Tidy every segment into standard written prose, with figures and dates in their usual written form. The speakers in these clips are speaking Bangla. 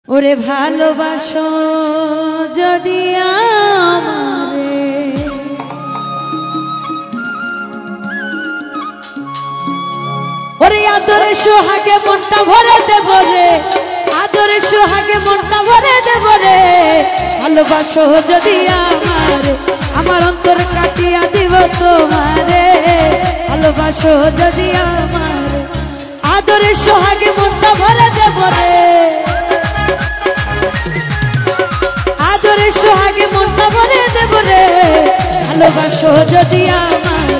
ওরে ভালোবাসো যদি আমারে, ওরে আদরে সোহাগে মনটা ভরে দেব রে, আদরে সোহাগে মনটা ভরে দেব রে। ভালোবাসো যদি আমারে, আমার অন্তর কাটিয়া দিব তোমারে। ভালোবাসো যদি আমারে, আদরে সোহাগে মনটা ভরে দেব রে, আদরে সোহাগে মনটা ভরে দেব রে। ভালোবাসো যদি আমারে,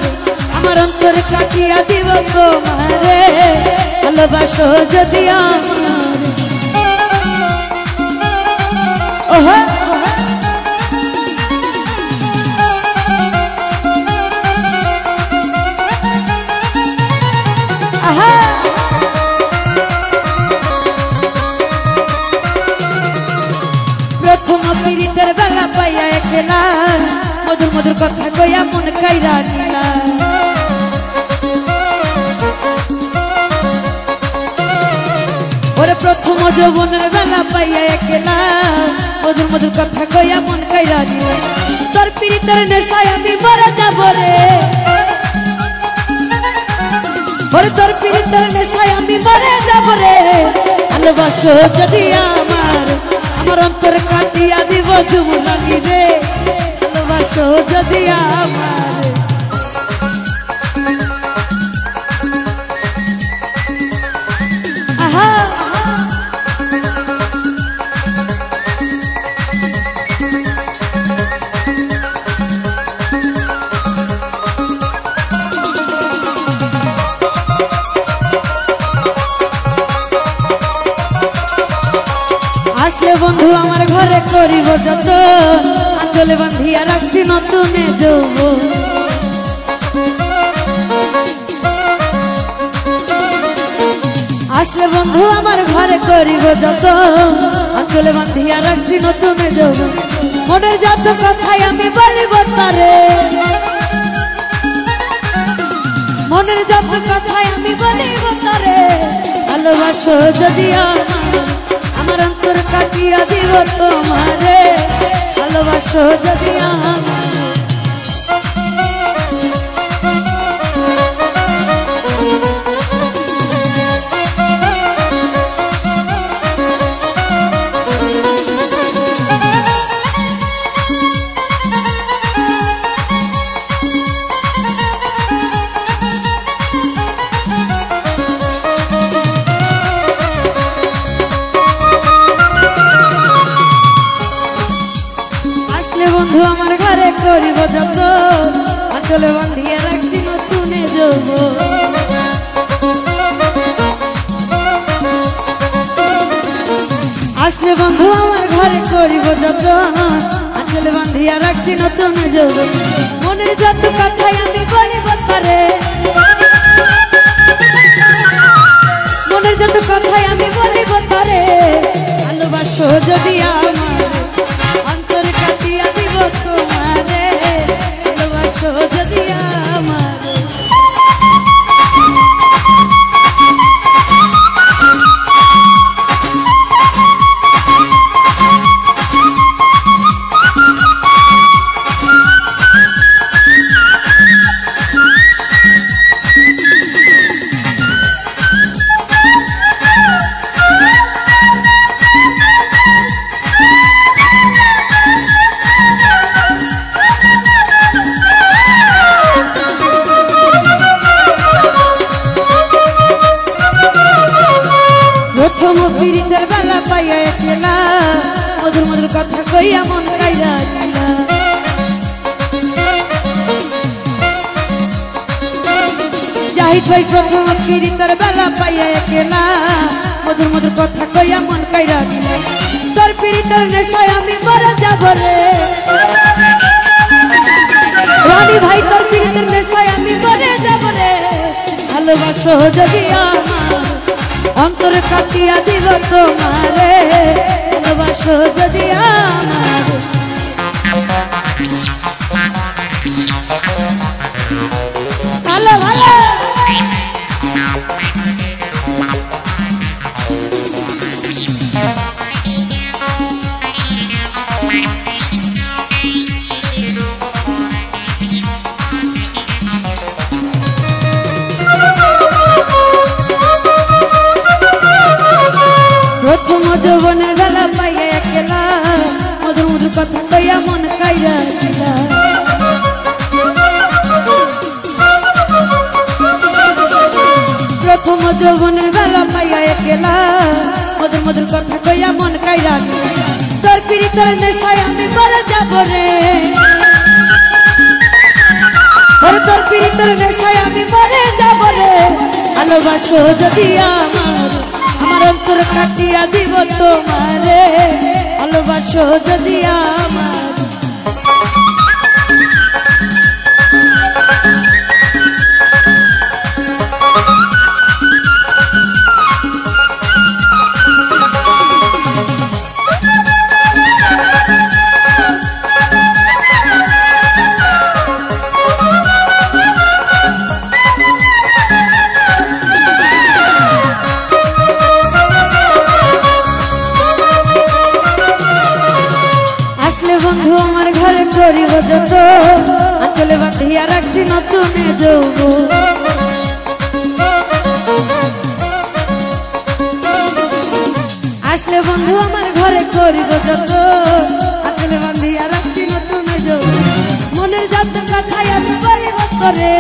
আমার অন্তর কাটিয়া দিব তোমারে। ভালোবাসো যদি আমারে, ওহো আহা। প্রথম পীড়িতের বেলা পাইয়া একলা, মধুর মধুর কথা কইয়া মন কাইরা নিলা। ওরে প্রথম যৌবনের বেলা পাইয়া একলা, মধুর মধুর কথা কইয়া মন কাইরা নিলা। তোর পীড়িতের নেশায় আমি মরে যাব রে, ওরে তোর পীড়িতের নেশায় আমি মরে যাব রে। ভালোবাসো যদি আমার, আমার অন্তর কাটিয়া দিব যুবনানি রে। ভালোবাসো যদি আমার, আহা আসলে বন্ধু আমার ঘরে করিব যত, আঁচলে বান্ধিয়া রাখছি নতুনে যৌবন। আসলে বন্ধু আমার ঘরে করিব যত, আঁচলে বান্ধিয়া রাখছি নতুনে যৌবন। মনের যত কথাই আমি বলিব তারে, মনের যত কথাই আমি বলিব তারে। ভালোবাসো যদি আমার অন্তর কাটিয়া দিব তোমারে। ভালোবাসো যদি আমার, বন্ধু আমার ঘরে করিব যত, আঁচলে বান্ধিয়া রাখছি নতুনে যৌবন। আসলে বন্ধু আমার ঘরে করিব যত, আঁচলে বান্ধিয়া রাখছি নতুনে যৌবন। মনের যত কথাই আমি বলিব তারে, মনের যত কথাই আমি বলিব তারে। ভালোবাসো যদি আমার, অন্তর কাটিয়া দিব তোমারে। ভালোবাসো যদি আমার, প্রথম পীড়িতের বেলা পাইয়া একলা, মধুর মধুর কথা কইয়া মন কাইরা নিলা। জাহিদ ভাই প্রথম পীড়িতের বেলা পাইয়া একলা, মধুর মধুর কথা কইয়া মন কাইরা নিলা। তোর পীড়িতের নেশায় আমি মরে যাব রে, রানী ভাই তোর পীড়িতের নেশায় আমি মরে যাব রে। ভালোবাসো যদি আমার, অন্তর কাটিয়া দিব তোমারে। ভালোবাসো যদি আমার, ভালো ভালো যৌবনের বেলা পাইয়া একলা মধুর মধুর কথা কইয়া মন কাইরা দিলা প্রথম যৌবনের বেলা পাইয়া একলা মধুর মধুর কথা কইয়া মন কাইরা দিলা তোর পিরিতের নেশায় আমি মরে যাব রে তোর পিরিতের নেশায় আমি মরে যাব রে ভালোবাসো যদি আমার অন্তর কাটিয়া দিব তোমারে ভালোবাসো যদি আমার বন্ধু আমার ঘরে করিব যত আঁচলে বাঁধিয়া রাখছি নতুনে যৌব আসলে বন্ধু আমার ঘরে করিব যত আঁচলে বাঁধিয়া রাখছি নতুনে যৌব মনের যত কথাই আমি বলিব করে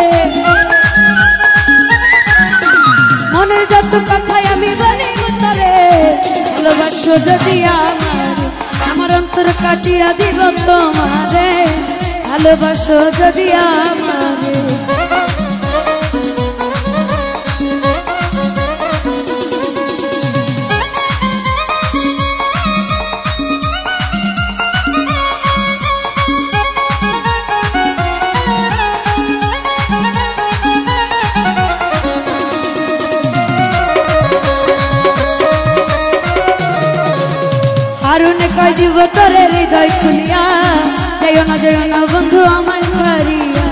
মনের যত কথাই আমি বলিব করে ভালোবাসো যদি আমার অন্তর কাটিয়া দিব তোমারে ভালোবাসো যদি আমারে হারুনে কই দিব তোরে হৃদয় খুলিয়া যাইও না বন্ধু আমার ছাড়িয়া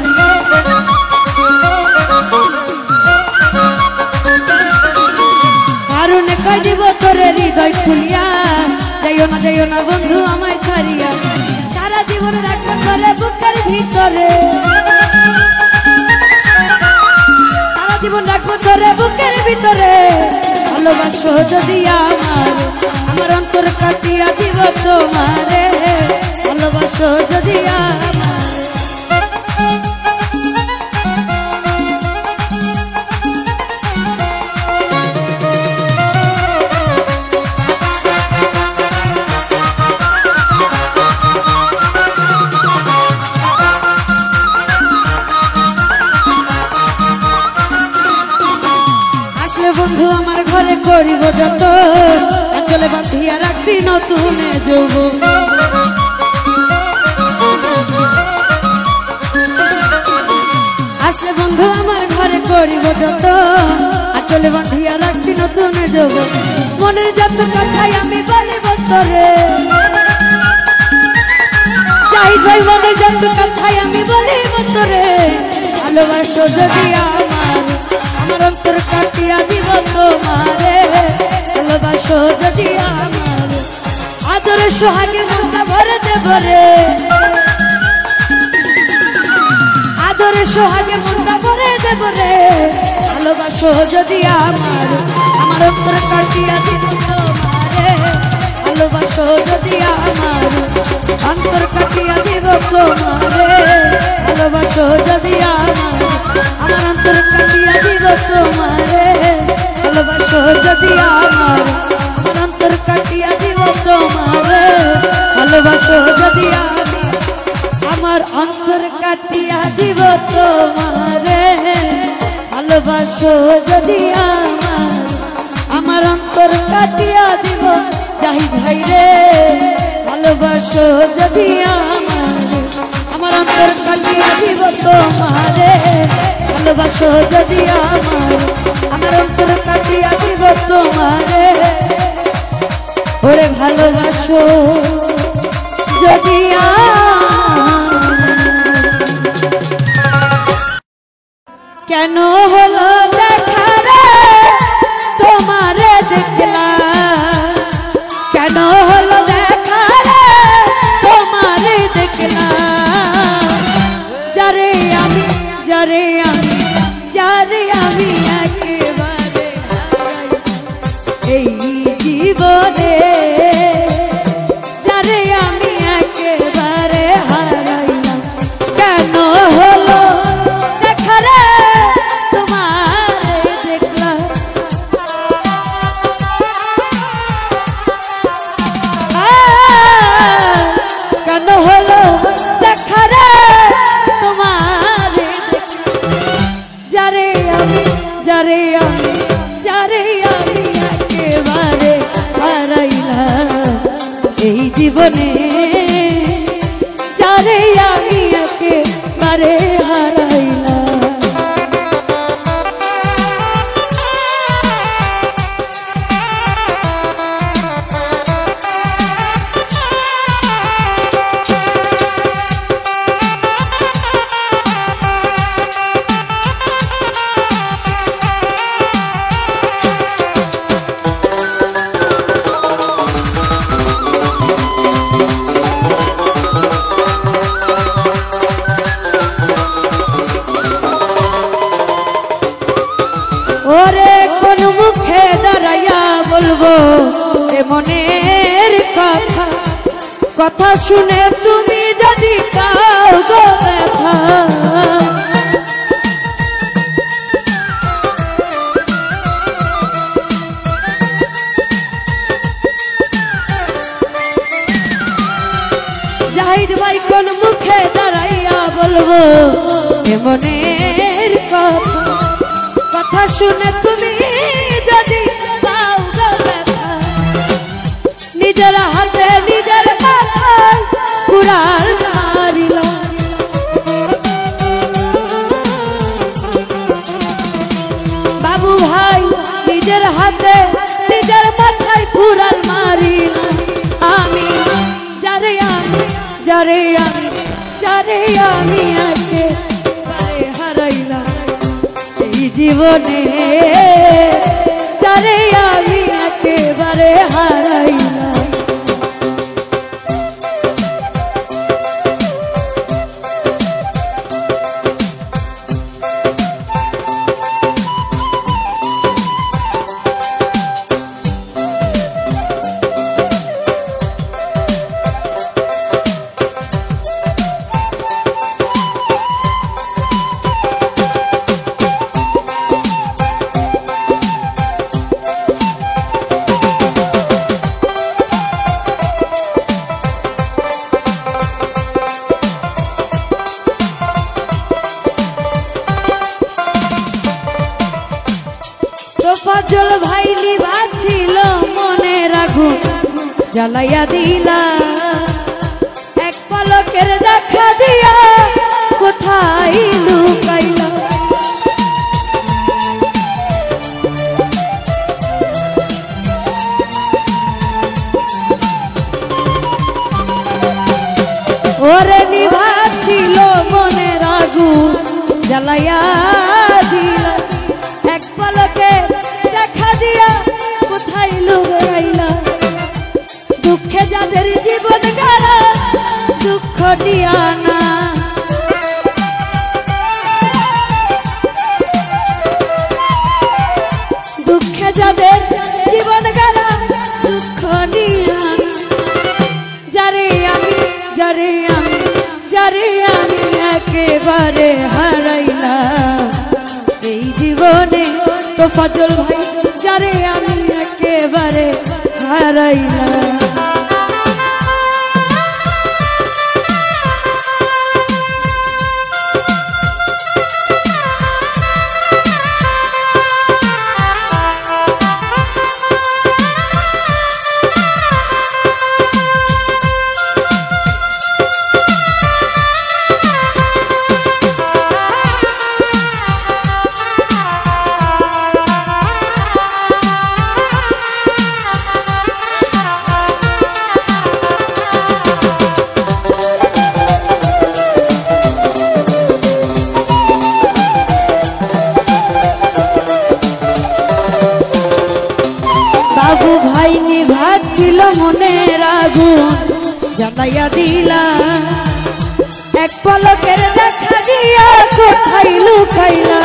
হারুনে কই দিব তোরে হৃদয় খুলিয়া যাইও না বন্ধু আমার ছাড়িয়া সারা জীবন রাখবো তোরে বুকের ভিতরে সারা জীবন রাখবো তোরে বুকের ভিতরে ভালোবাসো যদি আমার অন্তর কাটিয়া দিব তোমারে ভালোবাসো যদি আসলে বন্ধু আমার ঘরে করিব যত আঁচলে বাঁধিয়া রাখছি নতুনে যৌব আসলে বন্ধু আমার ঘরে করিব যত আঁচলে বাঁধিয়া রাখছি নতুনে যৌব মনের যত কথাই আমি বলিব তোরে যাই যাই মনের যত কথাই আমি বলিব তোরে ভালোবাসো যদি আমার অন্তর কাটিয়া দিব তোমারে ভালোবাসো যদি আমার আদরে সোহাগে মনটা ভরে দেব রে আদরে সোহাগে মনটা ভরে দেব রে ভালোবাসো যদি আমার অন্তর কাটিয়া দিব তোমারে ভালোবাসো যদি আমার অন্তর কাটিয়া দিব তোমারে ভালোবাসো যদি আমার অন্তর কাটিয়া দিব তোমারে ভালোবাসো যদি আমার অন্তর কাটিয়া দিব তোমারে ভালোবাসো যদি আমার অন্তর কাটিয়া দিব তোমারে ভালোবাসো যদি আমার অন্তর কাটিয়া দিব জাহিদ ভাই রে ভালোবাসো যদি আমার অন্তর কাটিয়া দিব তোমারে ভালোবাসো যদি আমার অন্তর কাটিয়া দিব তোমারে ওরে ভালোবাসো যদি কেন হলো দেখা রে তোমারে দেখলাম কেন হলো দেখা রে তোমারে দেখলাম যারে আমি একেবারে এই জীবনে এই জীবনে যারে আমি একেবারে হারাইলাম। ওরে কোন মুখে দাঁড়াইয়া বলবো এ মনের কথা, কথা শুনে তুমি যদি পাও গো ব্যথা। জাহিদ ভাই কোন মুখে দাঁড়াইয়া বলবো এ মনের কথা, কথা শুনে তুমি যদি পাও গো ব্যথা। নিজের হাতে নিজের মাথায় কুড়াল মারিলাম। বাবু ভাই নিজের হাতে নিজের মাথায় কুড়াল মারিলাম। আমি যারে আমি একেবারে হারাইলাম এই জীবনে, যারে আমি একেবারে হারাইলাম। ফজল ভাই নিভাছিল মনের আগুন জ্বালাইয়া দিলা, এক পলকের দেখা দিয়া কোথায় লুকাইলা। ওরে নিভাছিল মনের আগুন জ্বালাইয়া দিলা, এক পলকে দেখা দিয়া কোথায় লুকাইলা। দুঃখে যাদের জীবন গাড়া দুঃখ দিয়া না, দুঃখে যাদের জীবন গাড়া দুঃখ দিয়া না। যারে আমি একেবারে হারাইলাম এই জীবনে, তো ফজল ভাই যারে আমি একেবারে হারাইলাম। বাবু ভাই নিভাছিল মনের আগুন জ্বালাইয়া দিলা, এক পলকের দেখা দিয়া কোথায় লুকাইলা।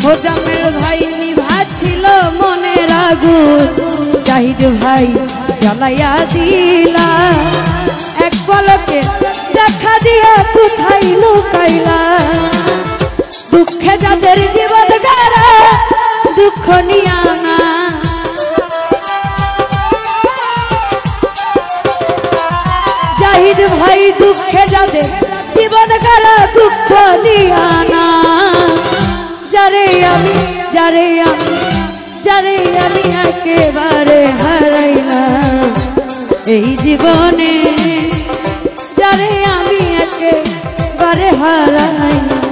মোজাম্মেল ভাই নিভাছিল মনের আগুন, জাহিদ ভাই জ্বালাইয়া দিলা, এক পলকে দেখা দিয়া কোথায় লুকাইলা। দুঃখে যাদের জীবন গাড়া দুঃখ নিয়া না, জাহিদ ভাই দুঃখে যাদের জীবন কারা দুঃখ দিয়ানা যারে আমি যারে আমি যারে আমি একেবারে হারাইলাম এই জীবনে যারে আমি একেবারে হারাইলাম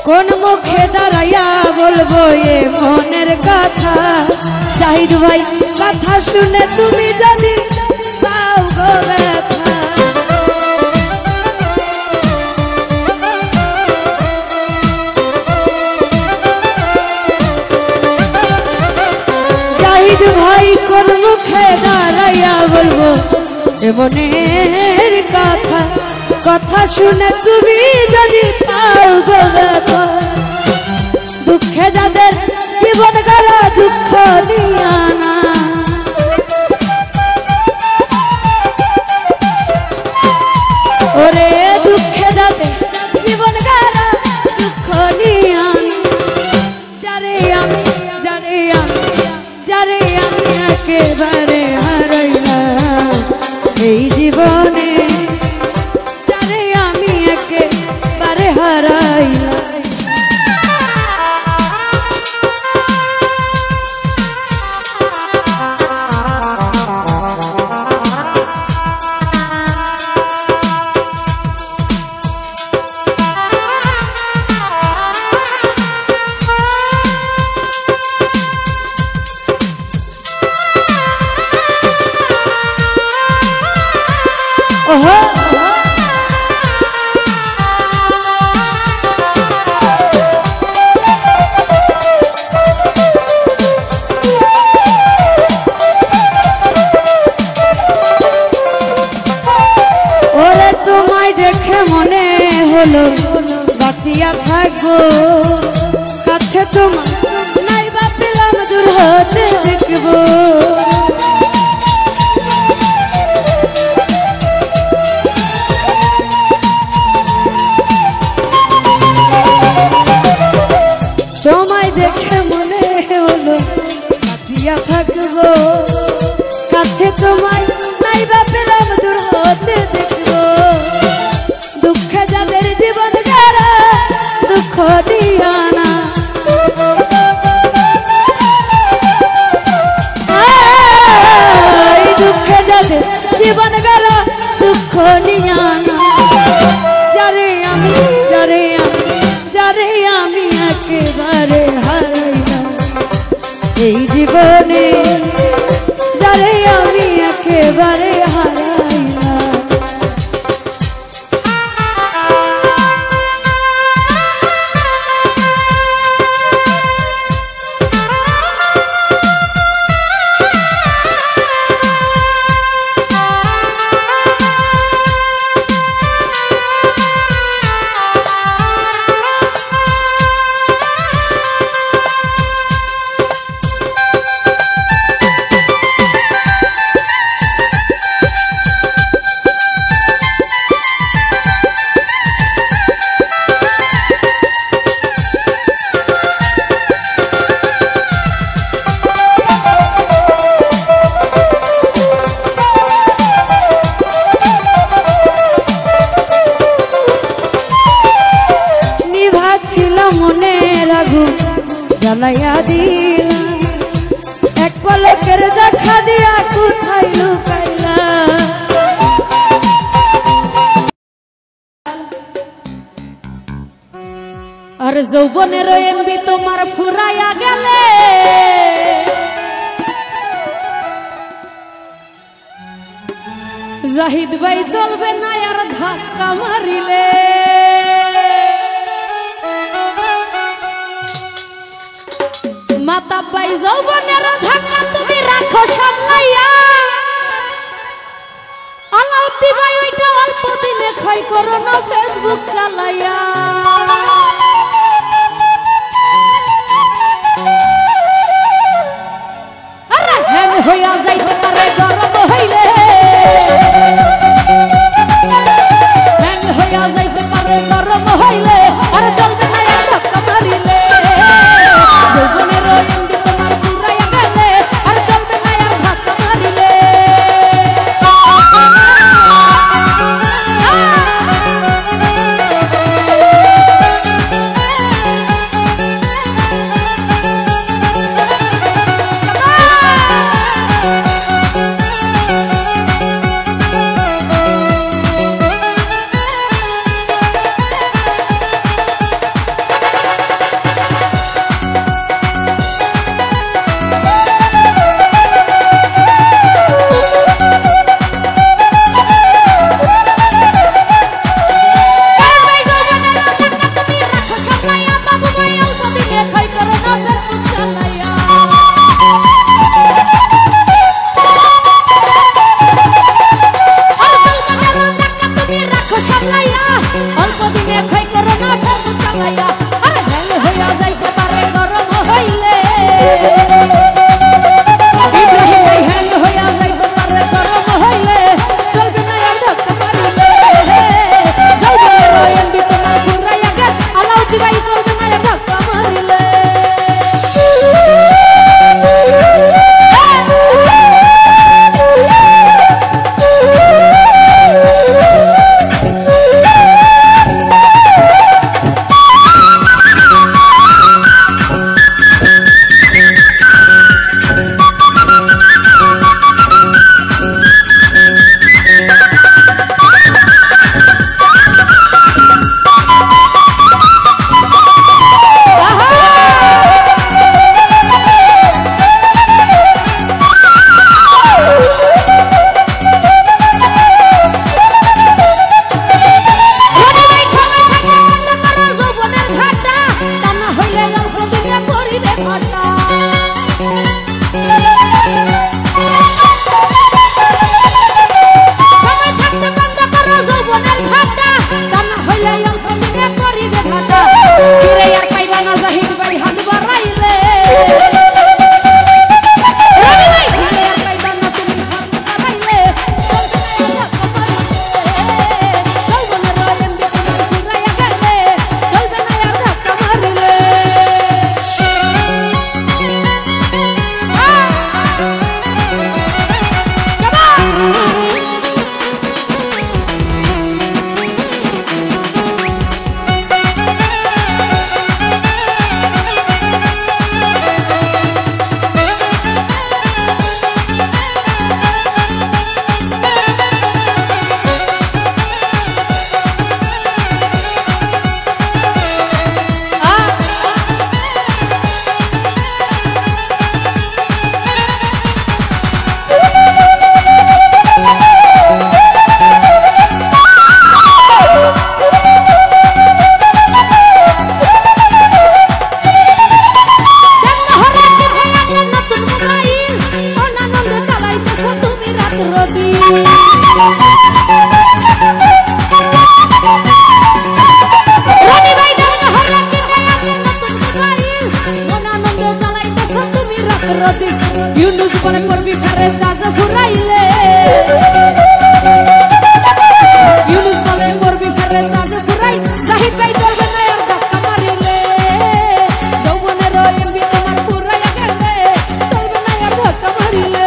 কোন মুখে দাঁড়াইয়া বলবো এ মনের কথা জাহিদ ভাই কথা শুনে তুমি যদি পাও গো ব্যথা জাহিদ ভাই কোন মুখে দাঁড়াইয়া বলবো এ মনের কথা কথা শুনে তুমি যদি পাও গো ব্যথা দুঃখে যাদের জীবন কারা দুঃখ দিয়ানা ওরে দুঃখে যাদের জীবন কারা দুঃখ দিয়ানা যারে আমি যারে আমি যারে আমি একেবারে হারাইলাম এই জীবনে যারে আমি একেবারে হারাইলাম ওরে তোমায় দেখে মনে হলো বাঁচিয়া থাকবো কাছে তোমার নাই বা পেলাম দূর হতে দেখবো তোমায় দেখে মনে হলো বাঁচিয়া থাকবো কাছে তোমায় নাই বা পেলাম দূর হতে দেখবো দুঃখে যাদের জীবন যারা দুঃখ দিয়ানা দুঃখে যাদের জীবন যারা দুঃখ দিয়ানা যারে আমি যারে আমি যারে আমি একেবারে হারাইলাম এই জীবনে যারে আমি একেবারে হারাইলাম জ্বালাইয়া দিলাম এক পলকের দেখা দিয়া কোথায় লুকাইলা আর যৌবনের এমবি তোমার ফুরাইয়া গেলে জাহিদ ভাই চলবে না আর ধাক্কা মারিলে মাতা ভাই যৌবনের ধাক্কা তুমি রাখো সামলাইয়া আলাউদ্দি ভাই ওইটা অল্প দিনে ক্ষয় করো না ফেসবুক চালাইয়া আরে হ্যাং হইয়া যাইতে পারে গরম হইলে হ্যাং হইয়া যাইতে পারে গরম হইলে আর চলবে না আর ধাক্কা মারিলে যৌবনের এমবি তোমার পুরাইয়া গেলে আর চলবে না আর ধাক্কা মারিলে ইউনুস বলে পড়বি ফেরে চাঁদ ঘুরাইলে ইউনুস বলে পড়বি ফেরে চাঁদ ঘুরাই জাহিদ ভাই চলবে না আর ধাক্কা মারিলে যৌবনের এমবি তোমার পুরাইয়া গেলে চলবে না আর ধাক্কা মারিলে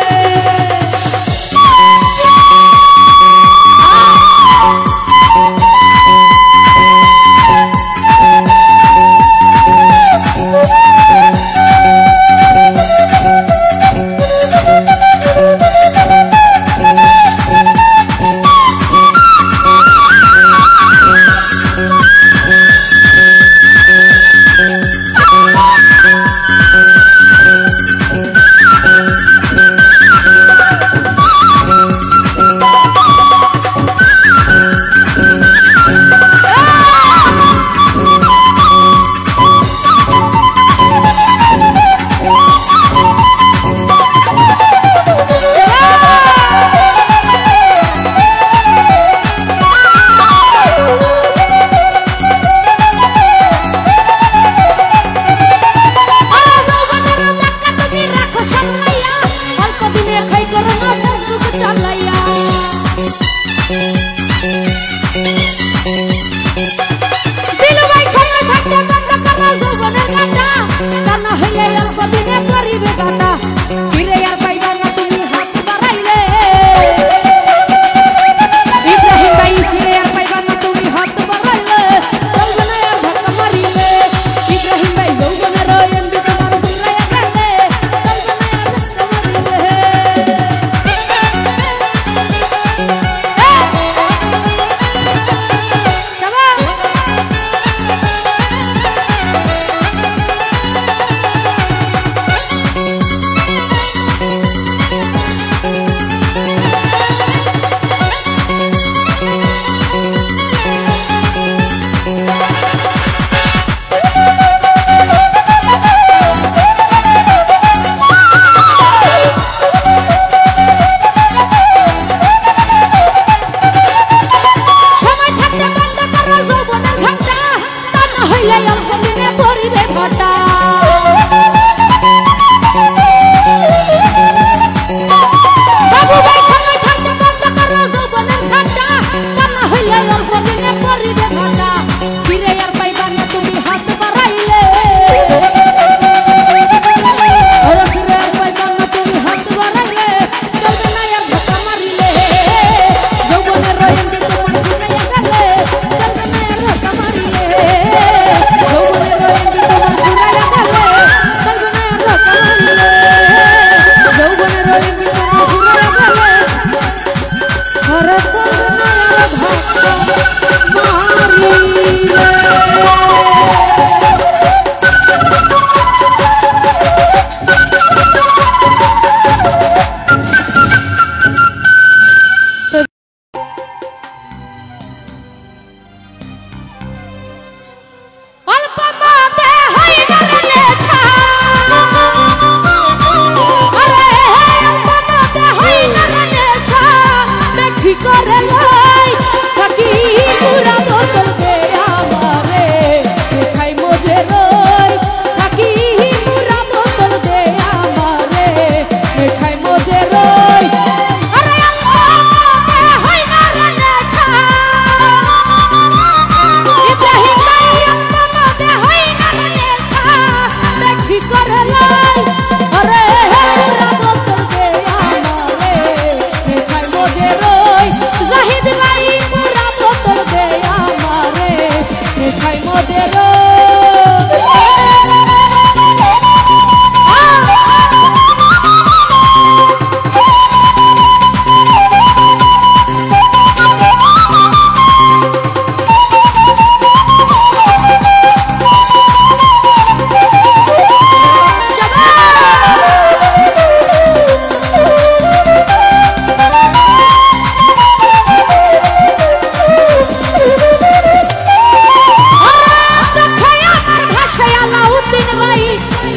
Thank you. দিনে পরিবে ফাটা বাবু ভাই খানা খাইতে বন্ধ করো যৌবনের খাটা কানা হইলে অল্প দিনে পরিবে ফাটা ফিরে আর পাইবা না তুমি হাত বাড়াইলে ওরে ফিরে আর পাইবা না তুমি হাত বাড়াইলে চলবে না আর ধক্কা মারিলে যৌবনের রয়েন্দি তোমার ঘুরাইয়া গেলে চলবে না আর ধক্কা মারিলে যৌবনের রয়েন্দি তোমার ঘুরাইয়া গেলে চলবে না আর ধক্কা মারিলে যৌবনের রয়েন্দি তোমার ঘুরাইয়া গেলে ঘরে চলবে না আর ধক্কা মারিলে অল্প মতে হই গেল লেখা আরে অল্প মতে হই গেল লেখা দেখি করে লই থাকি পুরা বোতল দে আমারে দেখাই মজে রই থাকি পুরা বোতল দে আমারে দেখাই মজে রই আরে অল্প মতে হই গেল লেখা ইব্রাহিম ভাই অল্প মতে হই গেল লেখা দেখি করে লই আরে পুরা বোতল দে আমারে দেখাই মজে রই জাহিদ ভাই পুরা বোতল দে আমারে দেখাই মজে রই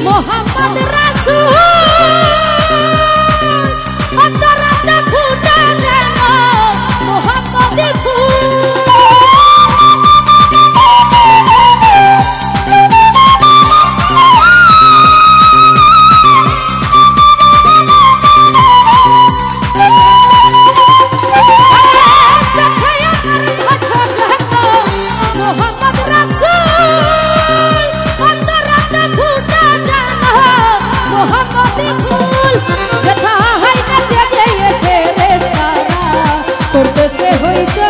মোহাম্মদ রাসূল অন্তরাতে ফুটে যেন মোহাম্মদ ফুল মোহাম্মদ রাসূল অন্তরাতে ফুটে যেন মোহাম্মদ ফুল দেখা হয় না জেগে ফেরেশতারা করতেছে হইছে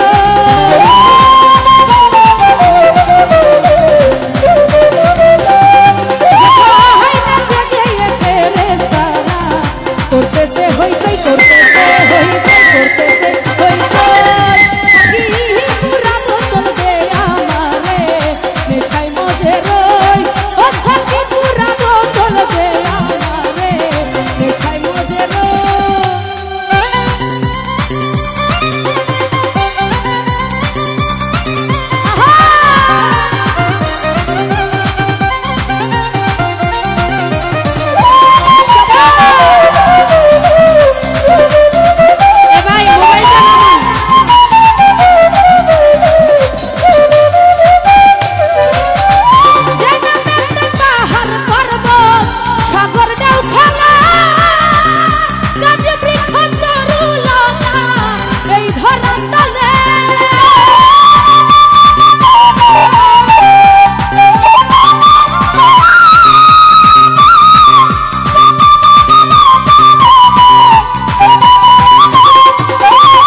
দেখা হয় না জেগে ফেরেশতারা করতেছে হইছে করতেছে হইছে করতেছে হইছে থাকি পুরা বোতল দে আমারে দেখাই মজে রই ও থাকি পুরা বোতল দে আমারে দেখাই মজে রই এ ভাই মোবাইলটা নামান জেনাতে পাহাড় পর্বত সাগর ঢেউ খেলা গাছ বৃক্ষ তরুলতা এই ধরন তলে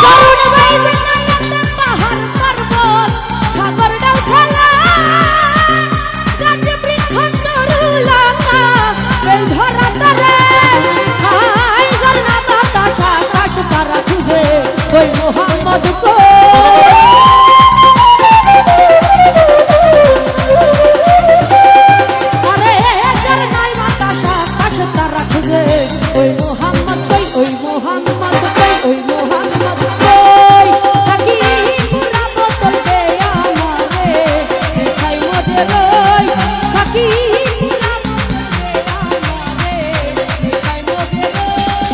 তরুণ ভাই জেনাতে পাহাড় পর্বত সাগর ঢেউ খেলা গাছ বৃক্ষ তরুলতা এই ধরন তলে হাই ঝরনা বাতাসা কাট তারা খুঁজে ওই মোহাম্মদ কো আরে ঝরনায় বাতাসা কাট তারা খুঁজে ওই মোহাম্মদ কই ওই মোহাম্মদ কই ওই মোহাম্মদ কই সাকি পুরা বোতল দে আমারে দেখাই মজে রই সাকি পুরা বোতল দে আমারে দেখাই মজে রই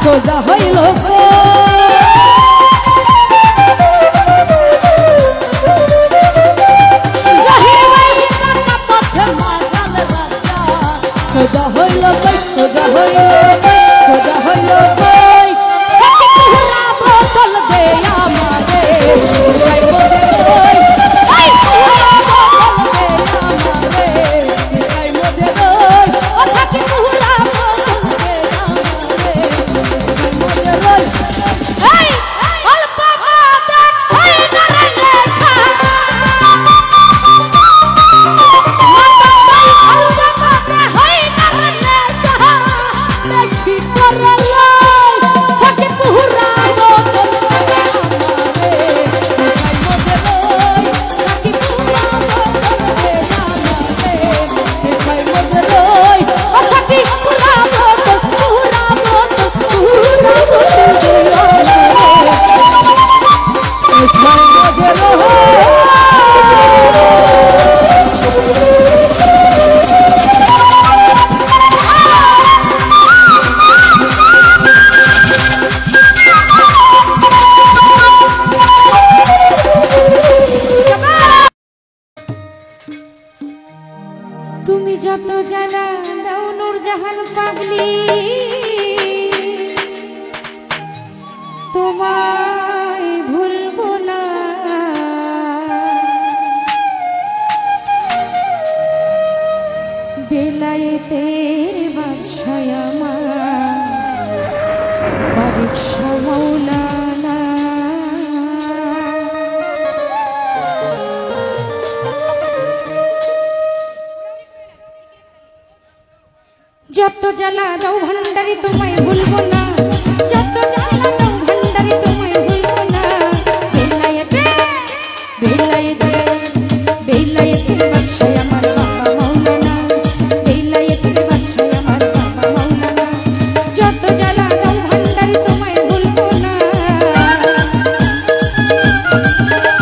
সোজা হইল সোজা হইল সোজা হইল সোজা হইল বোতল দে আমারে তুমি যত জ্বালা দাও নূরজাহান পাগলি তোমায় ভুলবো না বেলায়েতের বাদশাহ আমার বাদশা মাওলানা যত জ্বালা দাও ভান্ডারি তোমায় ভুলবো না যত জ্বালা দাও ভান্ডারি তোমায় ভুলবো না বেলায়েতে বেলায়েতে বেলায়েতের বাদশাহ আমার বাবা মাওলানা বেলায়েতের বাদশাহ আমার বাবা মাওলানা যত জ্বালা দাও ভান্ডারি তোমায় ভুলবো না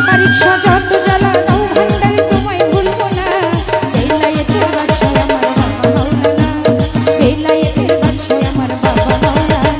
পরীক্ষা যত জ্বালা দাও ভান্ডারি তোমায় ভুলবো না বেলায়েতের বাদশাহ আমার বাবা মাওলানা বেলায়েতের বাদশাহ আমার বাবা মাওলানা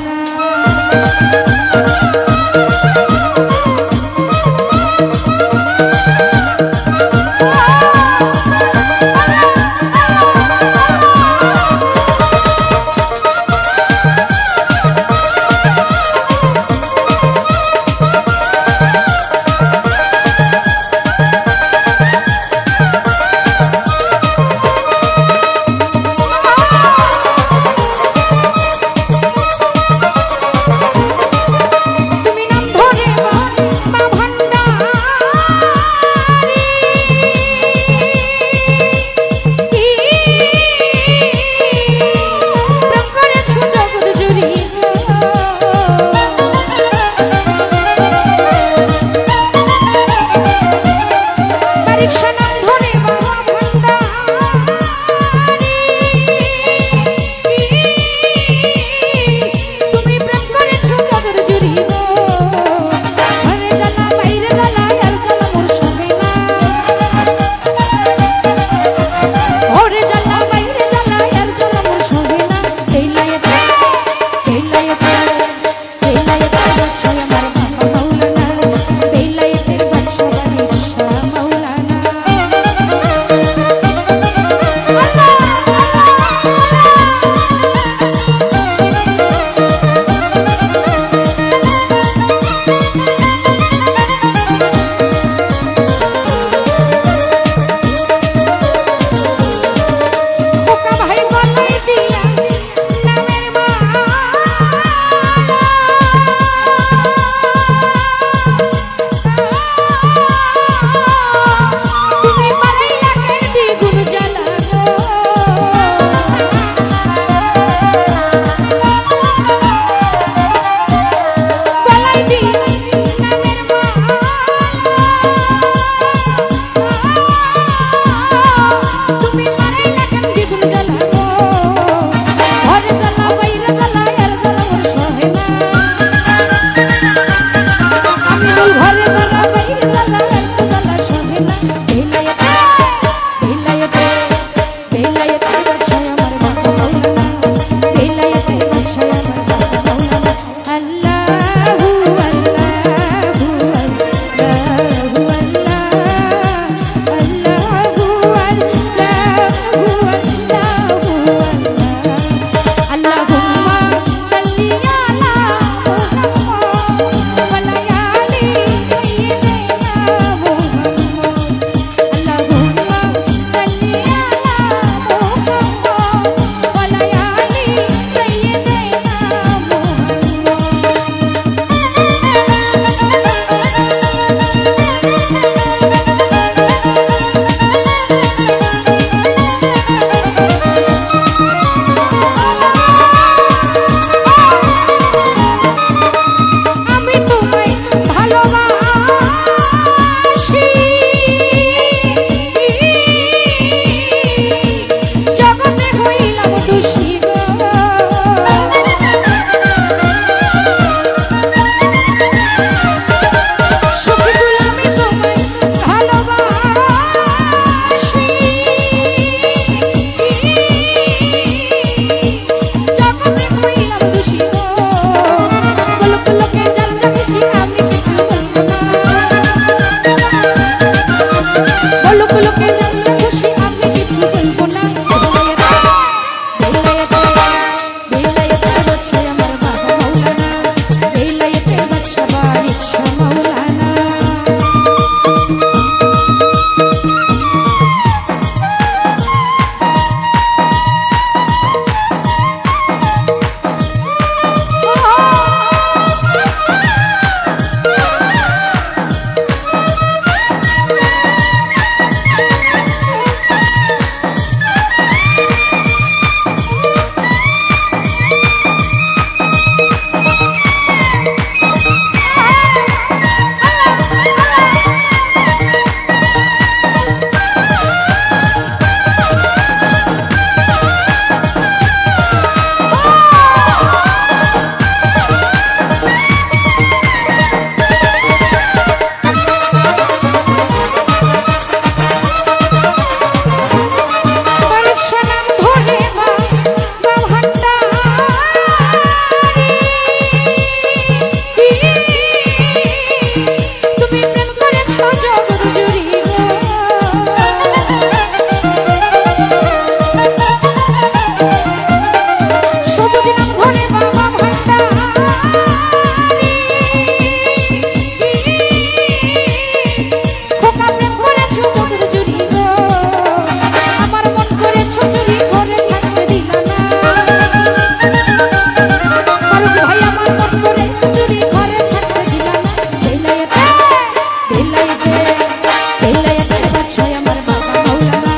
বেলায়েতে বেলায়েতের বাদশা আমার বাবা মাওলানা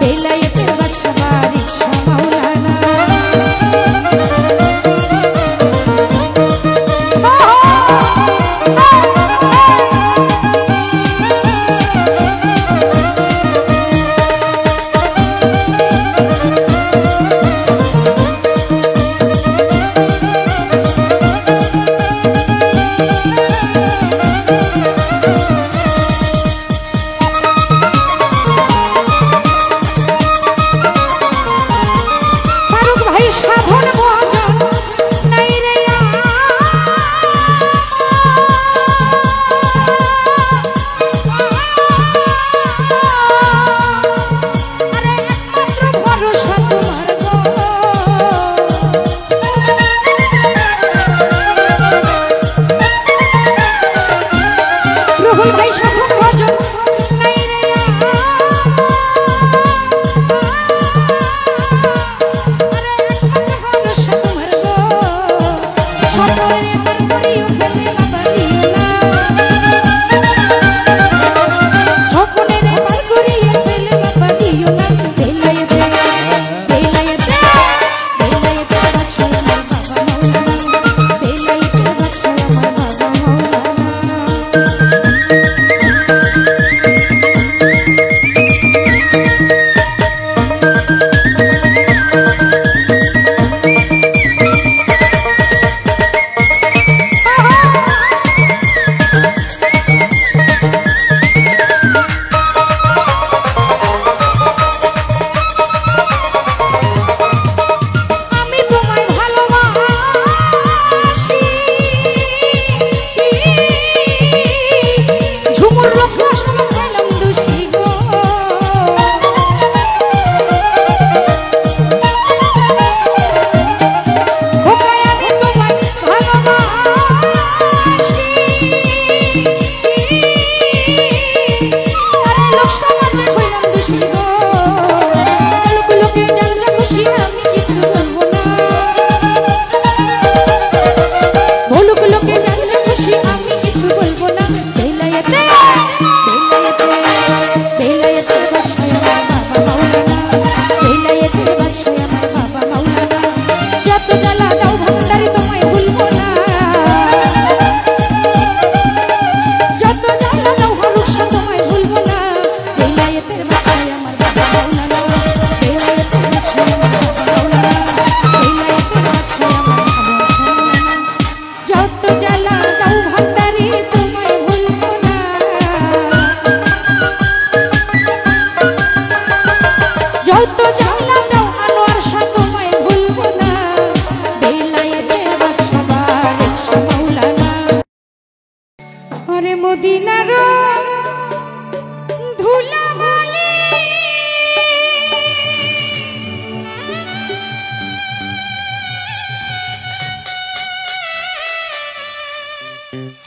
বেলায়েতের বাদশা বারিক শাহ মাওলানা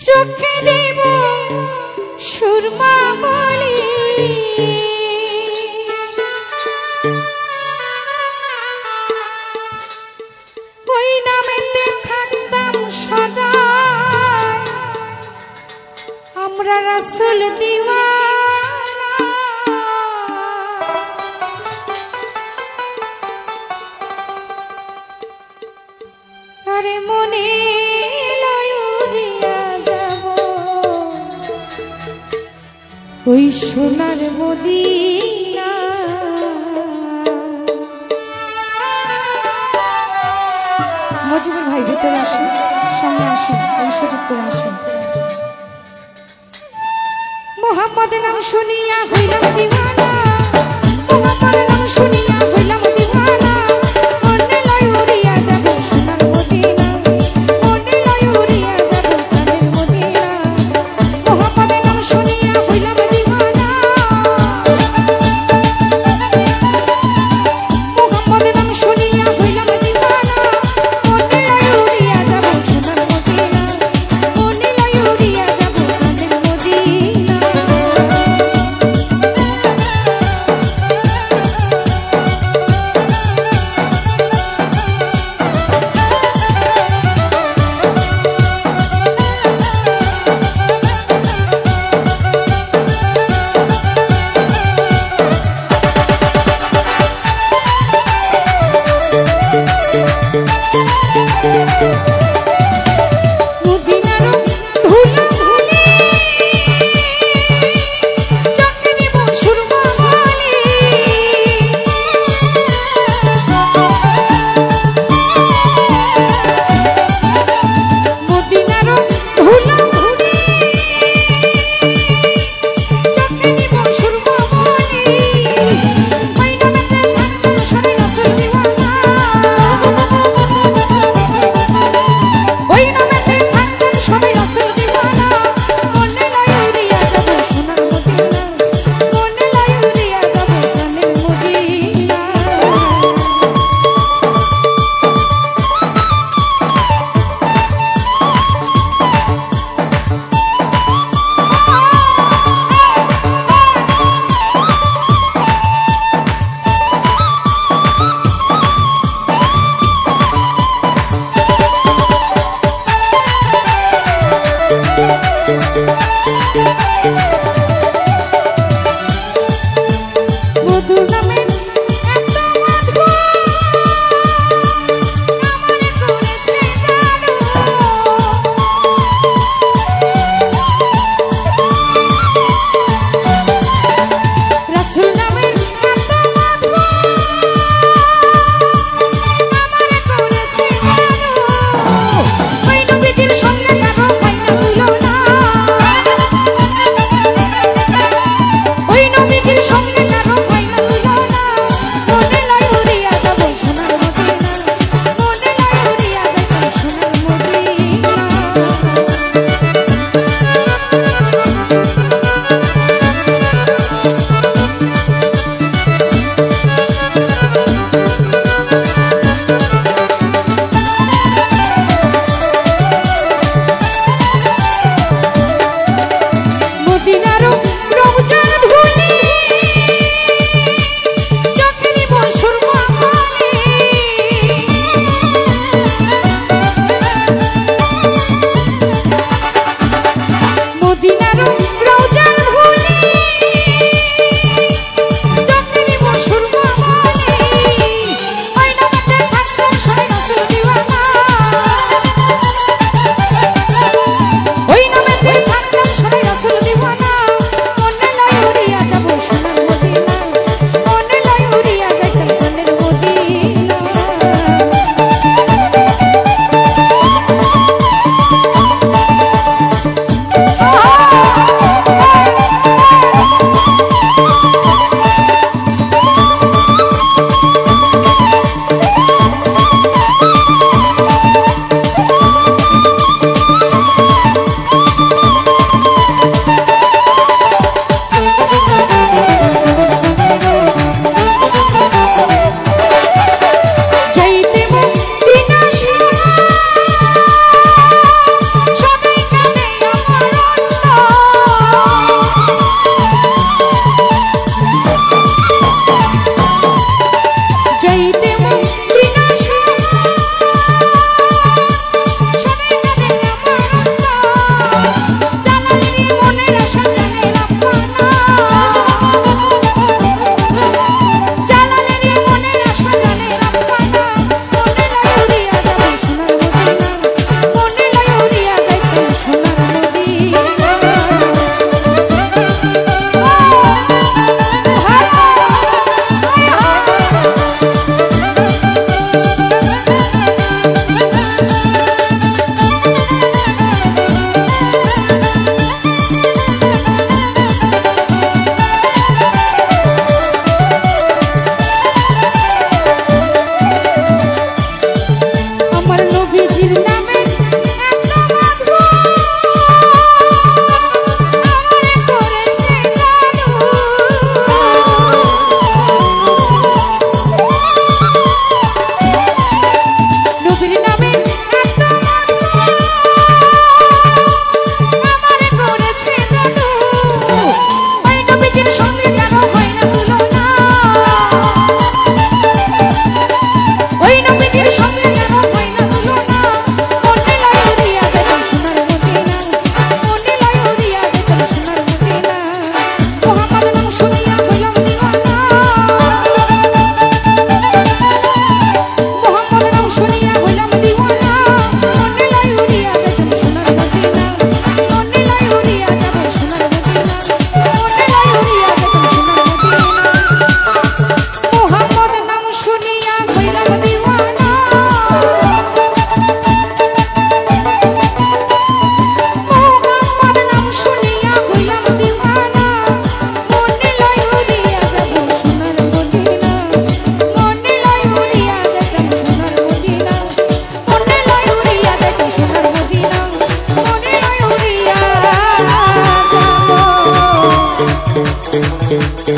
চোখে দেব সুরমা বলি ওই নামেতে থাকতাম সদা আমরা রাসূল দিওয়ানা আরে মনে ওই সোনার মদিনা মজিবুর ভাই ভিতরে আসেন সামনে আসেন ওই সুযোগ করে আসেন মুহাম্মাদের নাম শুনিয়া হইলাম দিওয়ানা মুহাম্মাদের নাম শুনিয়া হইলাম দিওয়ানা মনে লয় উড়িয়া যাব সোনার মদিনা মনে লয় উড়িয়া যাব প্রাণের মদিনা মুহাম্মাদের নাম শুনিয়া হইলাম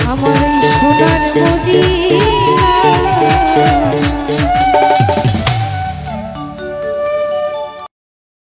আমার এই সোনার মদিনা